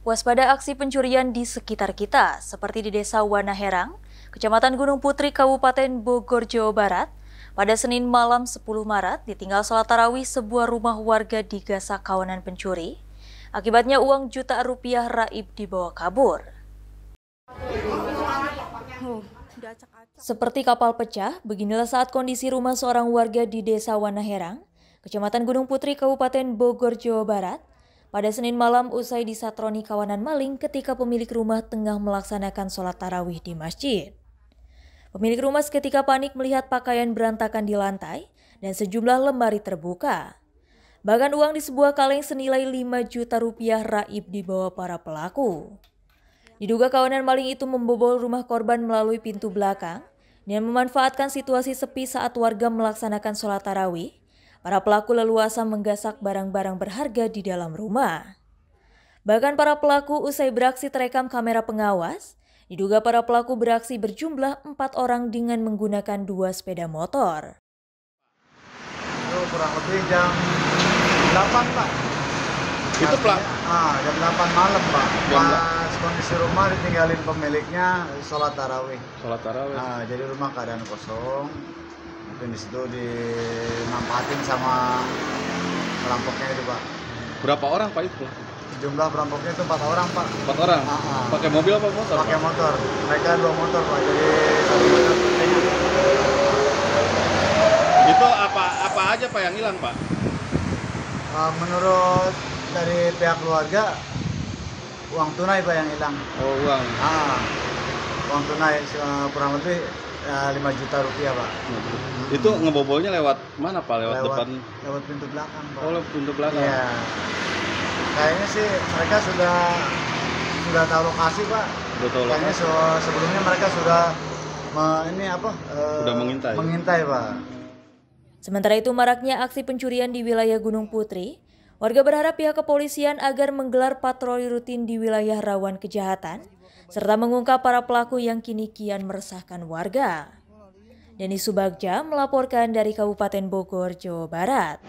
Waspada aksi pencurian di sekitar kita, seperti di Desa Wanaherang, Kecamatan Gunung Putri, Kabupaten Bogor, Jawa Barat. Pada Senin malam 10 Maret, ditinggal sholat tarawih sebuah rumah warga digasak kawanan pencuri. Akibatnya uang jutaan rupiah raib dibawa kabur. Seperti kapal pecah, beginilah saat kondisi rumah seorang warga di Desa Wanaherang, Kecamatan Gunung Putri, Kabupaten Bogor, Jawa Barat. Pada Senin malam usai disatroni kawanan maling ketika pemilik rumah tengah melaksanakan sholat tarawih di masjid. Pemilik rumah seketika panik melihat pakaian berantakan di lantai dan sejumlah lemari terbuka. Bahkan uang di sebuah kaleng senilai 5 juta rupiah raib dibawa para pelaku. Diduga kawanan maling itu membobol rumah korban melalui pintu belakang dan memanfaatkan situasi sepi saat warga melaksanakan sholat tarawih. Para pelaku leluasa menggasak barang-barang berharga di dalam rumah. Bahkan para pelaku usai beraksi terekam kamera pengawas. Diduga para pelaku beraksi berjumlah 4 orang dengan menggunakan 2 sepeda motor. Itu kurang lebih jam 8, Pak. Itu Pak? Jam 8 malam, Pak. Pas kondisi rumah ditinggalin pemiliknya sholat tarawih. Sholat tarawih. Jadi rumah keadaan kosong. Mungkin di situ dimanfaatin sama perampoknya itu, Pak. Berapa orang, Pak, itu? Jumlah perampoknya itu 4 orang, Pak. 4 orang? Pakai mobil apa motor? Pakai motor. Mereka 2 motor, Pak. Jadi 1 motor. Itu apa aja, Pak, yang hilang, Pak? Menurut dari pihak keluarga, uang tunai, Pak, yang hilang. Oh, uang. Uang tunai kurang lebih 5 juta rupiah, Pak. Itu ngebobolnya lewat mana, Pak? Lewat depan? Lewat pintu belakang, Pak. Oh, lewat pintu belakang? Iya. Kayaknya sih mereka sudah tahu lokasi, Pak. Kayaknya sebelumnya mereka sudah mengintai, Pak. Sementara itu maraknya aksi pencurian di wilayah Gunung Putri, warga berharap pihak kepolisian agar menggelar patroli rutin di wilayah rawan kejahatan, serta mengungkap para pelaku yang kini kian meresahkan warga. Denny Subagja melaporkan dari Kabupaten Bogor, Jawa Barat.